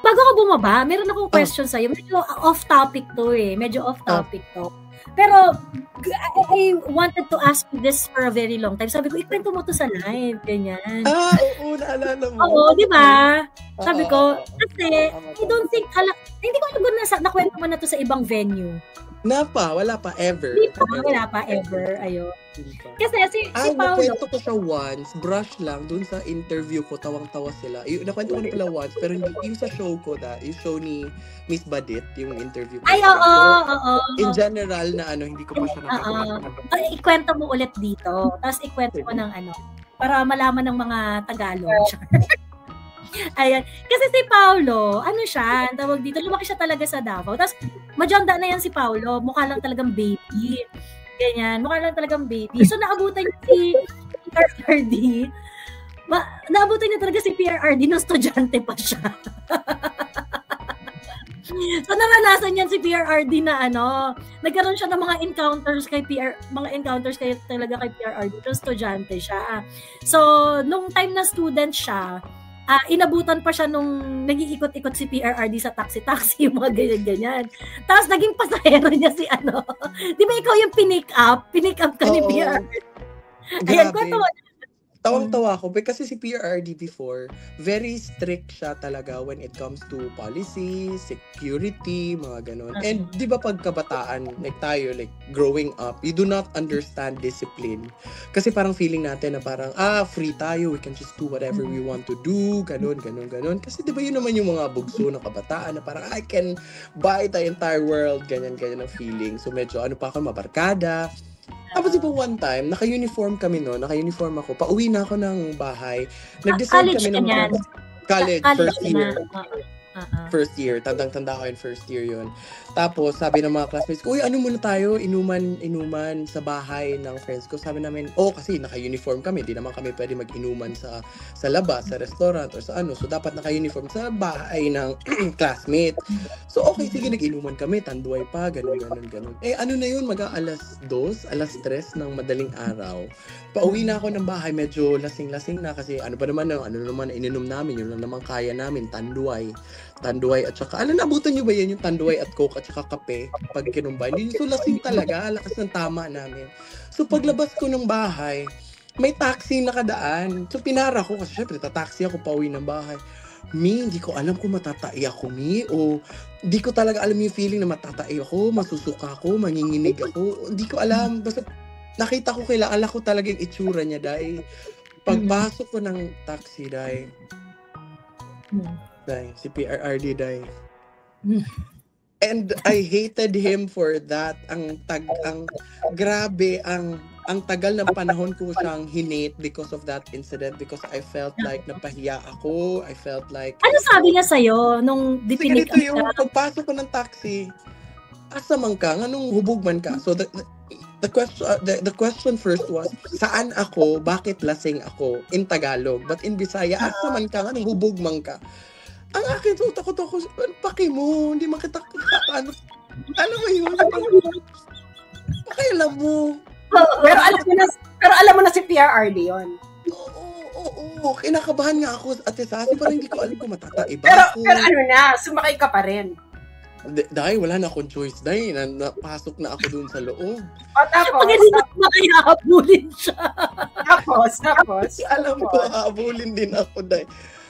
bago ka bumaba, meron akong question sa'yo. Medyo off-topic to eh. Pero, I wanted to ask you this for a very long time. Sabi ko, ikwento mo to sa live. Ganyan. Oo, naalala mo. Oo, di ba? Sabi ko, kasi, I don't think, hindi ko alam kung nakwento mo na to sa ibang venue. Wala pa, ever. Wala pa, ever. Ayun. Kasi si Paolo. Nakwento ko siya once, brush lang, dun sa interview ko, tawang-tawa sila. Nakwento ko na pala once, pero yung sa show ko, yung show ni Miss Badit, yung interview ko. Ay, oo. In general na hindi ko pa siya nakakita. Ikwento mo ulit dito, tapos ikwento mo ng para malaman ng mga Tagalog. Ayan. Kasi si Paolo, siya, tawag dito, lumaki siya talaga sa Davao. Tapos, madyanda na yan si Paolo, mukha lang talagang baby. Ganyan, mukha lang talagang baby. So, naabutan niya si PRRD. Naabutan niya talaga si PRRD nung estudyante pa siya. So, naranasan niyan si PRRD na nagkaroon siya ng mga encounters talaga kay PRRD nung estudyante siya. So, nung time na student siya, inabutan pa siya nung nag-iikot-ikot si PRRD sa taxi, yung mga ganyan-ganyan. Tapos naging pasahero niya si di ba ikaw yung pinick up ka ni PRRD? Ayan, kwento mo. Tawang-tawa ako kasi si PRRD before, very strict siya talaga when it comes to policy, security, mga ganon. And di ba pagkabataan, like tayo, like growing up, you do not understand discipline. Kasi parang feeling natin na parang, free tayo, we can just do whatever we want to do, ganon. Kasi di ba yun naman yung mga bugso ng kabataan na parang, I can buy the entire world, ganyan ang feeling. So medyo pa ako, mabarkada. Tapos po one time, naka-uniform ako, pauwi na ako ng bahay. Nag-decide kami ng college, first year. First year, tandang-tanda ko yung first year yun. Tapos, sabi ng mga classmates ko, uy, muna tayo, inuman sa bahay ng friends ko. Sabi namin, kasi naka-uniform kami, di naman kami pwede mag-inuman sa labas, sa restaurant, or sa So, dapat naka-uniform sa bahay ng classmate. So, okay, sige, nag-inuman kami, tanduay pa, ganun. Na yun, alas 2, alas 3 ng madaling araw. Pauwi na ako ng bahay, medyo lasing-lasing na kasi ano naman ininom namin, yun lang naman kaya namin, tanduay at saka, naabutan nyo ba yan yung tanduay at coke at saka kape pag kinumbay? Hindi so lasing talaga, lakas ng tama namin. So paglabas ko ng bahay, may taxi nakadaan. So pinara ko kasi syempre tataxi ako pauwi ng bahay. Hindi ko alam kung matatai ako, o hindi ko talaga alam yung feeling na matatai ako, masusuka ako, manginginig ako. Hindi ko alam, basta nakita ko kilala ko talaga yung itsura niya, dahil pagpasok ko ng taxi, dahil si PRRD, and I hated him for that. Grabe, ang tagal ng panahon ko siyang hinate because of that incident, because I felt like napahiya ako. I felt like... Ano sabi niya sa'yo nung dipinik ka? Yung pagpasok ko ng taxi, asa man ka, anong hubog man ka? So the question first was, saan ako, bakit lasing ako in Tagalog? But in Bisaya, asa man ka, anong hubog man ka? Ang akin, takot ako, paki mo, hindi makita ano mo yun? Pakailan mo. Pero alam mo na si PRRD yun. Oo, kinakabahan nga ako at isa, parang hindi ko alam kung matataiba ako. Pero sumakay ka pa rin. Dahil wala na akong choice, dahil napasok na ako dun sa loob. Tapos? Pag hindi na makahabulin siya. Tapos? Alam ko, habulin din ako, dahil.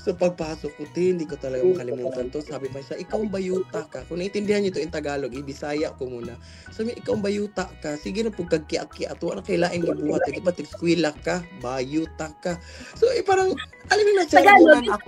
So pagpasok ko, hindi ko talaga makalimutan to. Sabi pa siya, ikaw bayuta ka. Kung naintindihan niyo to in Tagalog, Bisaya ko muna. Sabi, ikaw bayuta ka. Sige na po, kagkiaki ato. Ano kailaing gibuhat? Ito ba, tigskwila ka? Bayuta ka. So parang, alam mo na, Tagalog ako.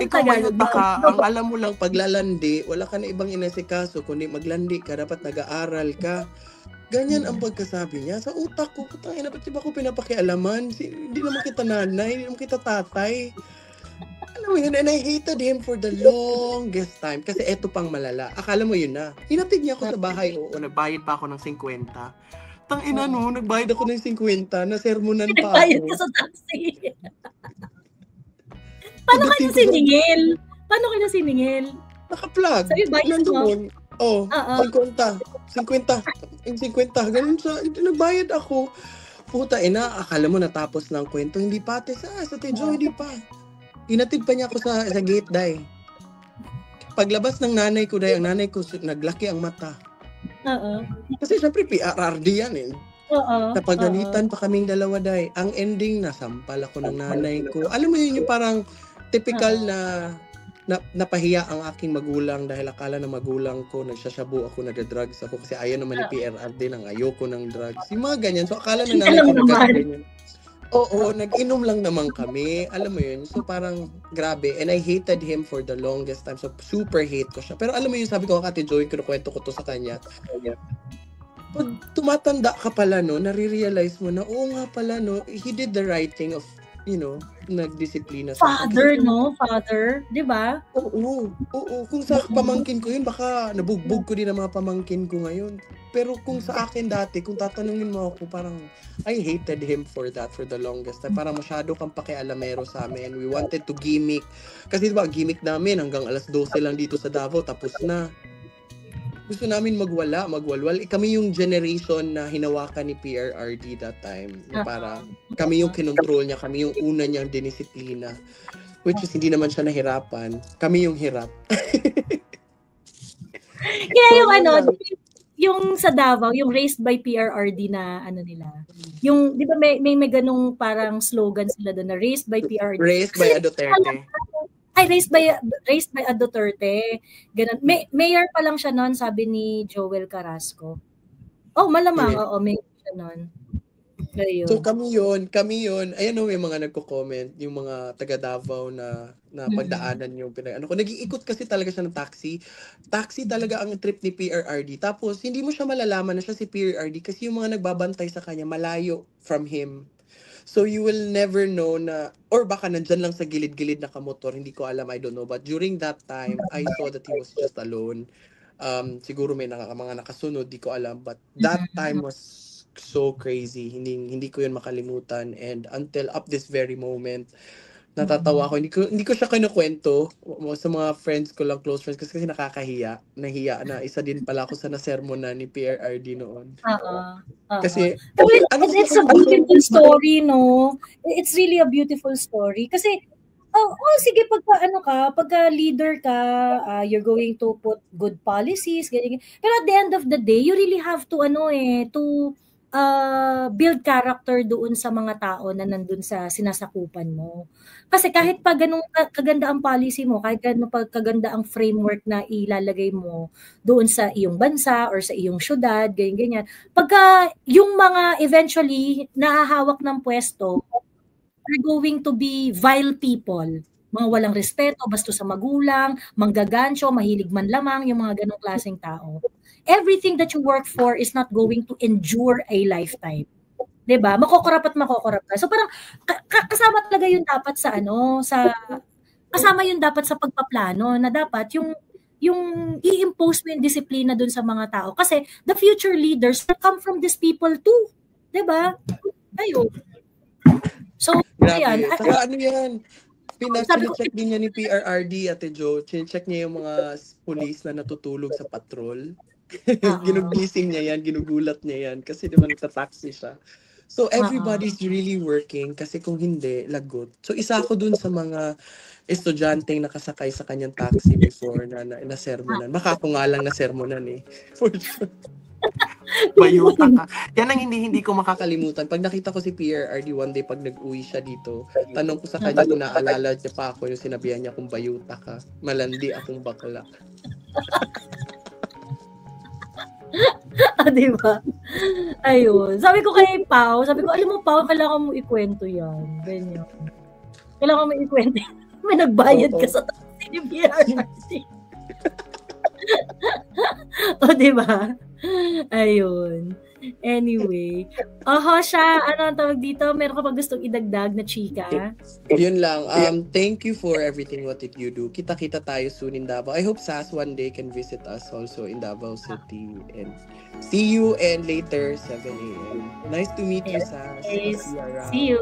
Ikaw bayuta ka. Ang alam mo lang, paglalandi, wala ka na ibang inasikaso. Kundi maglandi ka, dapat nag-aaral ka. Ganyan ang pagkasabi niya. Sa utak ko, putangina, ba't ba ko pinapakialaman? Hindi naman kita nanay, hindi naman kita tatay. Alam mo yun, and I hated him for the longest time. Kasi eto pang malala. Akala mo yun na. Hinatid niya ako sa bahay. Oo, nagbayad pa ako ng 50. Tangina no, nagbayad ako ng 50. Nasermonan pa ako. Nagbayad ka sa taxi. Paano ka na siningil? Naka-plug. Sabi, bayad mo? Oo, 50. 50. Ganun siya. Nagbayad ako. Puta, akala mo natapos ng kwento. Hindi pa, sa Tejo, hindi pa. Hinatid pa niya ako sa gate, dahil. paglabas ng nanay ko, dahil ang nanay ko, naglaki ang mata. Oo. Kasi syempre, PRRD yan eh. Oo. Napagalitan pa kaming dalawa, dahil. Ang ending, nasampal ako ng nanay ko. Alam mo yun, yung parang typical na napahiya ang aking magulang dahil akala ng magulang ko, nagsashabu ako, nagda-drugs ako kasi ayaw naman ni PRRD nang ayoko ng drugs. Yung mga ganyan. So, akala ng nanay ko nagganyan. Oo, nag-inom lang naman kami. Alam mo yun? So, parang grabe. And I hated him for the longest time. So, super hate ko siya. Pero alam mo yun, sabi ko, Ate Joy, kinukwento ko to sa kanya. Pag tumatanda ka pala, no, nare-realize mo na, oo nga pala, no, he did the right thing of, nagdisiplina sa Father, no? Father, di ba? Oo. Kung sa pamangkin ko yun, baka nabugbog ko din ang mga pamangkin ko ngayon. Pero kung sa akin dati, kung tatanungin mo ako, parang I hated him for that for the longest time. Parang masyado kang pakialamero sa amin. We wanted to gimmick. Kasi diba, gimmick namin hanggang 12:00 lang dito sa Davao, tapos na. Gusto namin magwalwal. Kami yung generation na hinawakan ni PRRD that time. Na para kami yung kinontrol niya, kami yung una niyang dinisiplina. Which is hindi naman siya nahirapan. Kami yung hirap. Kaya yung yung sa Davao, yung raised by PRRD na nila. Yung, di ba may ganung parang slogan sila doon na raised by PRRD. Raised by Duterte. Raised by a Duterte. Ganun. Mayor pa lang siya noon, sabi ni Joel Carrasco. Oh, malamang. Yeah. Oo, mayor siya noon. So kami yun. Ayan may mga nagko-comment, yung mga taga Davao na pagdaanan yung nag-iikot kasi talaga siya ng taxi. Taxi talaga ang trip ni PRRD. Tapos hindi mo siya malalaman na siya si PRRD kasi yung mga nagbabantay sa kanya malayo from him. So you will never know na, or baka nandyan lang sa gilid-gilid na kamotor, hindi ko alam, I don't know. But during that time, I saw that he was just alone. Siguro may mga nakasunod, di ko alam. But that time was so crazy. Hindi ko yun makalimutan. And until up this very moment, natatawa ako. Hindi ko siya kinukwento sa mga friends ko lang, close friends, kasi nakakahiya. Nahiya na isa din pala ako sa nasermonan ni PRRD noon. Kasi it's a beautiful story, no? It's really a beautiful story. Kasi sige, pagka leader ka, you're going to put good policies, ganyan. Pero at the end of the day, you really have to build character doon sa mga tao na nandun sa sinasakupan mo. Kasi kahit pa ganun kaganda ang policy mo, kahit ganun pa kaganda ang framework na ilalagay mo doon sa iyong bansa or sa iyong syudad, ganyan. Pagka yung mga eventually nahahawak ng pwesto are going to be vile people, mga walang respeto, basto sa magulang, manggagancho, mahilig manlamang, yung mga ganong klaseng tao. Everything that you work for is not going to endure a lifetime. 'Di ba? Makokorap ka. So parang kasama talaga yun dapat kasama yun dapat sa pagpaplano na dapat yung i-impose mo yung disiplina dun sa mga tao kasi the future leaders will come from these people too. 'Di ba? Ayun. So, ayan. Saka yan? Pinacheck din niya ni PRRD, Ate Jo. Check niya yung mga police na natutulog sa patrol. Ginugising niya yan, ginugulat niya yan kasi diba nagtataxi siya. So everybody's really working kasi kung hindi, lagot. So isa ako dun sa mga estudyanteng nakasakay sa kanyang taxi before na sermonan. Baka ako nga lang na sermonan eh. For sure. Bayuta ka. Yan ang hindi ko makakalimutan. Pag nakita ko si PRRD one day pag nag-uwi siya dito, tanong ko sa kanya kung naalala niya pa ako yung sinabihan niya kung bayuta ka. Malandi akong bakla. Diba? Ayun. Sabi ko kay Pao, alam mo Pao, kailangan mo ikwento yan. Ganyan. Kailangan mo ikwento. May nagbayad ka sa taxi ni PRRD. Diba? Ayun. Anyway. Siya, ano ang tawag dito? Meron ka pa gustong idagdag na chika? Yun lang. Thank you for everything what did you do. Kita-kita tayo soon in Davao. I hope Sas one day can visit us also in Davao City. And see you and later 7 a.m. Nice to meet you, Sas. See you.